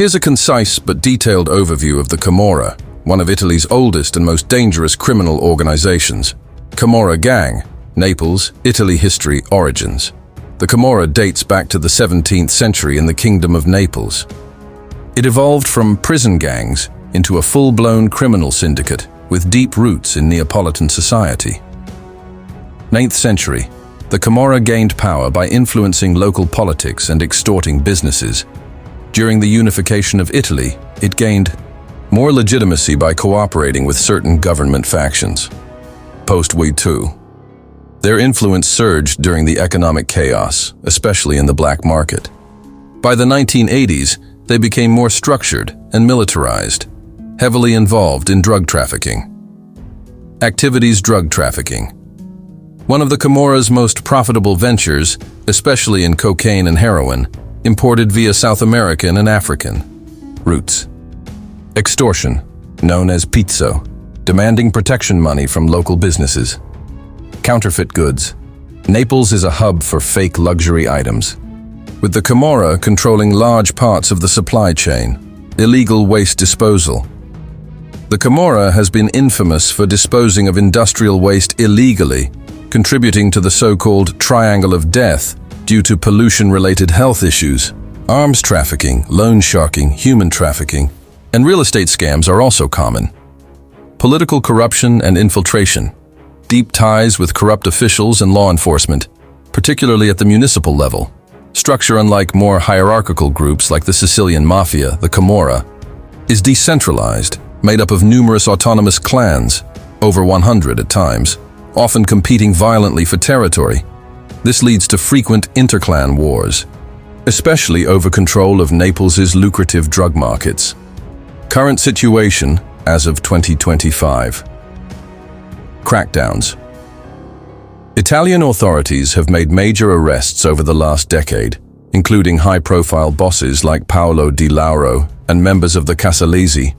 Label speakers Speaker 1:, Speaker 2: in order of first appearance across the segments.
Speaker 1: Here's a concise but detailed overview of the Camorra, one of Italy's oldest and most dangerous criminal organizations. Camorra Gang, Naples, Italy. History, origins. The Camorra dates back to the 17th century in the Kingdom of Naples. It evolved from prison gangs into a full-blown criminal syndicate with deep roots in Neapolitan society. 9th century, the Camorra gained power by influencing local politics and extorting businesses. During the unification of Italy, it gained more legitimacy by cooperating with certain government factions. Post-World War II, their influence surged during the economic chaos, especially in the black market. By the 1980s, they became more structured and militarized, heavily involved in drug trafficking. Activities: drug trafficking. One of the Camorra's most profitable ventures, especially in cocaine and heroin, imported via South American and African routes. Extortion, known as pizzo, demanding protection money from local businesses. Counterfeit goods. Naples is a hub for fake luxury items, with the Camorra controlling large parts of the supply chain. Illegal waste disposal. The Camorra has been infamous for disposing of industrial waste illegally, contributing to the so-called triangle of death due to pollution-related health issues. Arms trafficking, loan sharking, human trafficking, and real estate scams are also common. Political corruption and infiltration. Deep ties with corrupt officials and law enforcement, particularly at the municipal level. Structure: unlike more hierarchical groups like the Sicilian Mafia, the Camorra is decentralized, made up of numerous autonomous clans, over 100 at times, often competing violently for territory. This leads to frequent interclan wars, especially over control of Naples's lucrative drug markets. Current situation as of 2025. Crackdowns. Italian authorities have made major arrests over the last decade, including high-profile bosses like Paolo Di Lauro and members of the Casalesi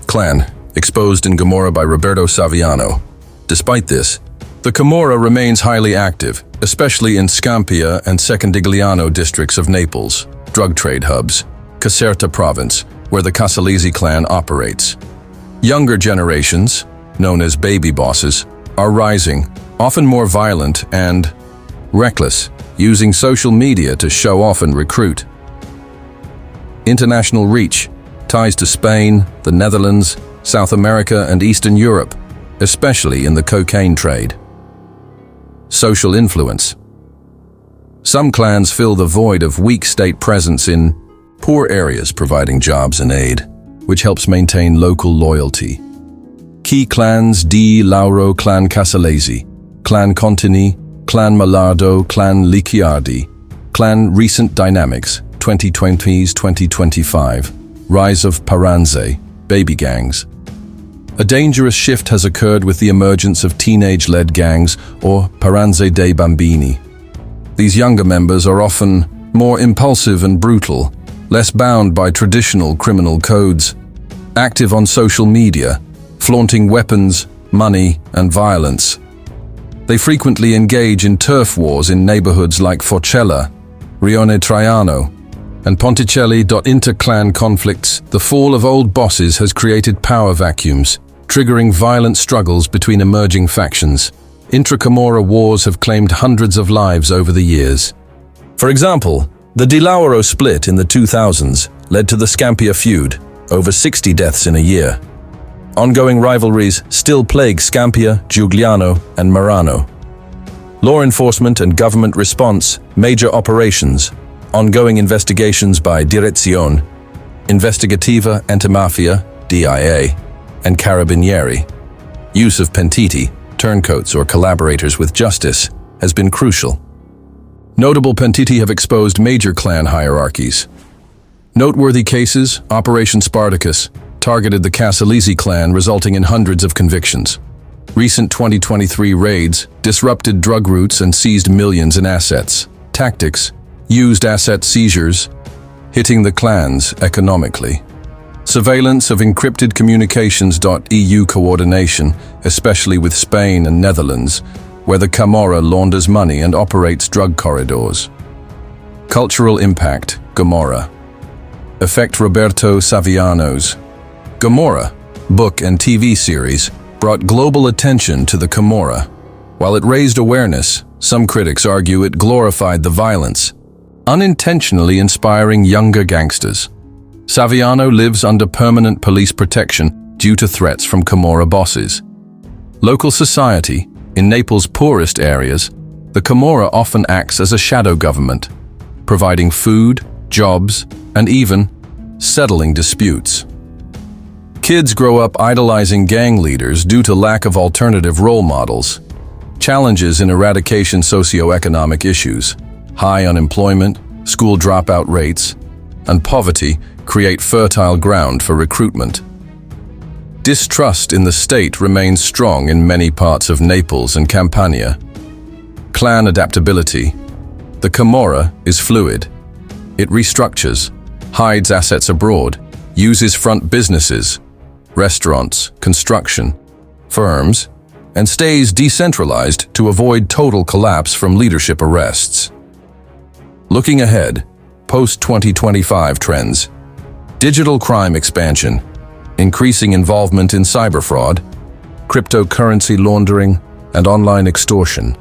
Speaker 1: clan, exposed in Camorra by Roberto Saviano. Despite this, the Camorra remains highly active, especially in Scampia and Secondigliano districts of Naples, drug trade hubs. Caserta province, where the Casalesi clan operates. Younger generations, known as baby bosses, are rising, often more violent and reckless, using social media to show off and recruit. International reach, ties to Spain, the Netherlands, South America, and Eastern Europe, especially in the cocaine trade. Social influence. Some clans fill the void of weak state presence in poor areas, providing jobs and aid, which helps maintain local loyalty. Key clans: Di Lauro, Clan Casalesi, Clan Contini, Clan Mallardo, Clan Licciardi. Clan recent dynamics, 2020s-2025, rise of paranze, baby gangs. A dangerous shift has occurred with the emergence of teenage-led gangs, or paranze dei bambini. These younger members are often more impulsive and brutal, less bound by traditional criminal codes, active on social media, flaunting weapons, money, and violence. They frequently engage in turf wars in neighborhoods like Forcella, Rione Traiano, and Ponticelli. Inter-clan conflicts. The fall of old bosses has created power vacuums, triggering violent struggles between emerging factions. Intra-Camorra wars have claimed hundreds of lives over the years. For example, the Di Lauro split in the 2000s led to the Scampia feud, over 60 deaths in a year. Ongoing rivalries still plague Scampia, Giugliano, and Marano. Law enforcement and government response, major operations, ongoing investigations by Direzione Investigativa Antimafia, DIA, and Carabinieri. Use of pentiti, turncoats or collaborators with justice, has been crucial. Notable pentiti have exposed major clan hierarchies. Noteworthy cases: Operation Spartacus targeted the Casalesi clan, resulting in hundreds of convictions. Recent 2023 raids disrupted drug routes and seized millions in assets. Tactics: used asset seizures, hitting the clans economically. Surveillance of encrypted communications. EU coordination, especially with Spain and Netherlands, where the Camorra launders money and operates drug corridors. Cultural impact: Camorra Effect Roberto Saviano's Camorra book and TV series brought global attention to the Camorra. While it raised awareness, some critics argue it glorified the violence, unintentionally inspiring younger gangsters. Saviano lives under permanent police protection due to threats from Camorra bosses. Local society, in Naples' poorest areas, the Camorra often acts as a shadow government, providing food, jobs, and even settling disputes. Kids grow up idolizing gang leaders due to lack of alternative role models. Challenges in eradication socioeconomic issues, high unemployment, school dropout rates, and poverty create fertile ground for recruitment. Distrust in the state remains strong in many parts of Naples and Campania. Clan adaptability. The Camorra is fluid. It restructures, hides assets abroad, uses front businesses, restaurants, construction, firms, and stays decentralized to avoid total collapse from leadership arrests. Looking ahead, post-2025 trends. Digital crime expansion, increasing involvement in cyber fraud, cryptocurrency laundering, and online extortion.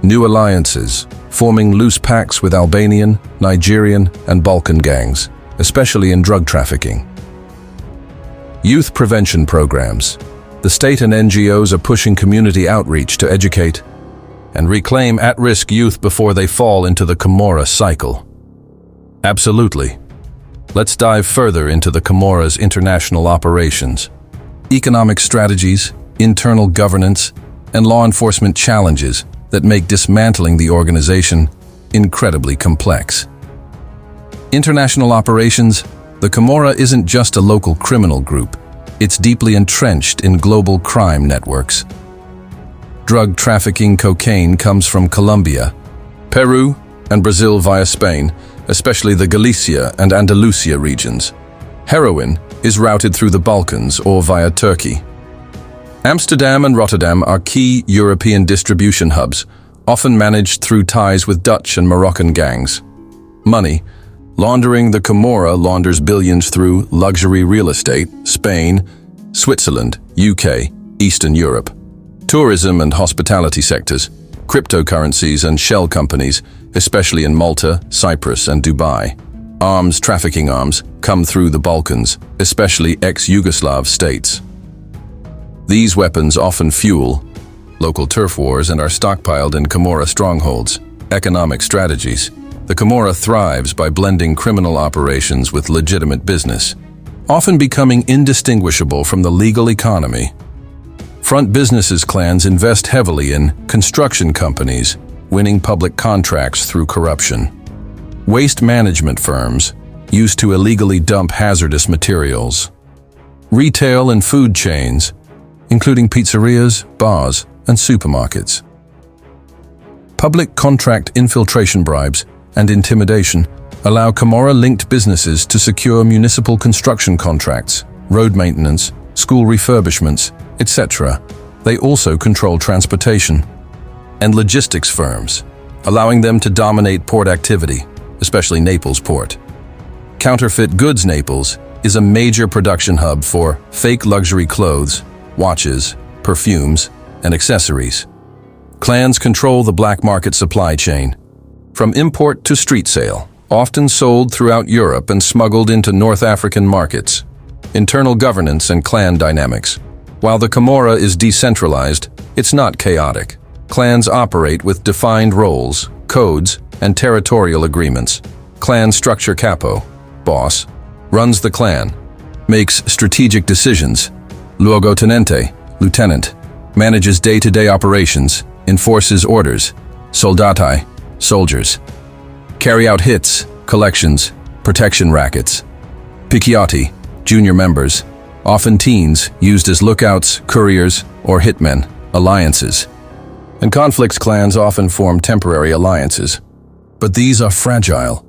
Speaker 1: New alliances, forming loose pacts with Albanian, Nigerian, and Balkan gangs, especially in drug trafficking. Youth prevention programs. The state and NGOs are pushing community outreach to educate and reclaim at-risk youth before they fall into the Camorra cycle. Absolutely. Let's dive further into the Camorra's international operations, economic strategies, internal governance, and law enforcement challenges that make dismantling the organization incredibly complex. International operations. The Camorra isn't just a local criminal group. It's deeply entrenched in global crime networks. Drug trafficking cocaine comes from Colombia, Peru, and Brazil via Spain, especially the Galicia and Andalusia regions. Heroin is routed through the Balkans or via Turkey. Amsterdam and Rotterdam are key European distribution hubs, often managed through ties with Dutch and Moroccan gangs. Money laundering. The Camorra launders billions through luxury real estate, Spain, Switzerland, UK, Eastern Europe. Tourism and hospitality sectors, cryptocurrencies and shell companies, especially in Malta, Cyprus, and Dubai. Arms trafficking. Arms come through the Balkans, especially ex-Yugoslav states. These weapons often fuel local turf wars and are stockpiled in Camorra strongholds. Economic strategies. The Camorra thrives by blending criminal operations with legitimate business, often becoming indistinguishable from the legal economy. Front businesses. Clans invest heavily in construction companies, winning public contracts through corruption. Waste management firms, used to illegally dump hazardous materials. Retail and food chains, including pizzerias, bars, and supermarkets. Public contract infiltration. Bribes and intimidation allow Camorra-linked businesses to secure municipal construction contracts, road maintenance, school refurbishments, etc. They also control transportation and logistics firms, allowing them to dominate port activity, especially Naples port. Counterfeit goods. Naples is a major production hub for fake luxury clothes, watches, perfumes, and accessories. Clans control the black market supply chain, from import to street sale, often sold throughout Europe and smuggled into North African markets. Internal governance and clan dynamics. While the Camorra is decentralized, it's not chaotic. Clans operate with defined roles, codes, and territorial agreements. Clan structure. Capo, boss, runs the clan, makes strategic decisions. Luogotenente, lieutenant, manages day-to-day operations, enforces orders. Soldati, soldiers, carry out hits, collections, protection rackets. Picchiotti, junior members, often teens, used as lookouts, couriers, or hitmen. Alliances. In conflicts, clans often form temporary alliances, but these are fragile.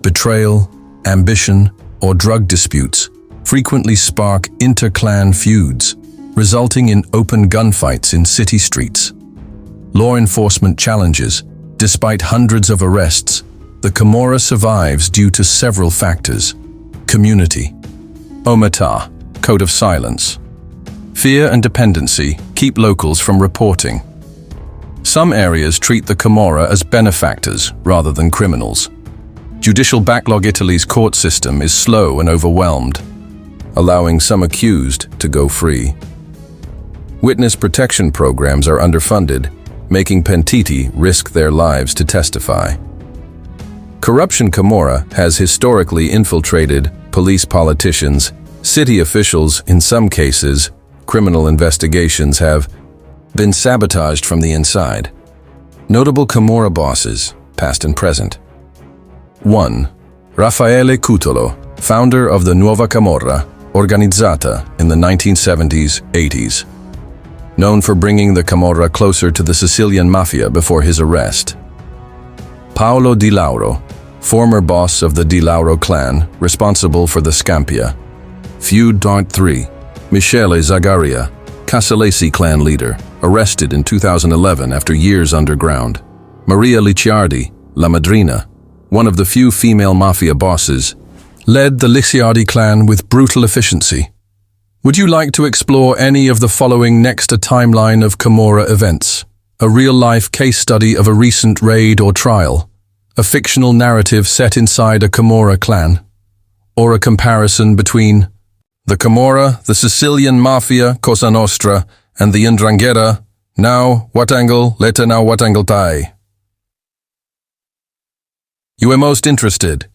Speaker 1: Betrayal, ambition, or drug disputes frequently spark inter-clan feuds, resulting in open gunfights in city streets. Law enforcement challenges. Despite hundreds of arrests, the Camorra survives due to several factors. community. Omertà, code of silence. Fear and dependency keep locals from reporting. Some areas treat the Camorra as benefactors rather than criminals. Judicial backlog. Italy's court system is slow and overwhelmed, allowing some accused to go free. Witness protection programs are underfunded, making pentiti risk their lives to testify. Corruption. Camorra has historically infiltrated police, politicians, city officials. In some cases, criminal investigations have been sabotaged from the inside. Notable Camorra bosses, past and present. 1. Raffaele Cutolo, founder of the Nuova Camorra, organizzata in the 1970s-80s. Known for bringing the Camorra closer to the Sicilian Mafia before his arrest. Paolo Di Lauro, former boss of the Di Lauro clan, responsible for the Scampia. Feud. 3. Michele Zagaria, Casalesi clan leader, arrested in 2011 after years underground. Maria Licciardi, La Madrina, one of the few female mafia bosses, led the Licciardi clan with brutal efficiency. Would you like to explore any of the following next? A timeline of Camorra events, a real-life case study of a recent raid or trial, a fictional narrative set inside a Camorra clan, or a comparison between the Camorra, the Sicilian Mafia, Cosa Nostra, and the 'Ndrangheta. Now, what angle? Leta now what angle tai? You are most interested.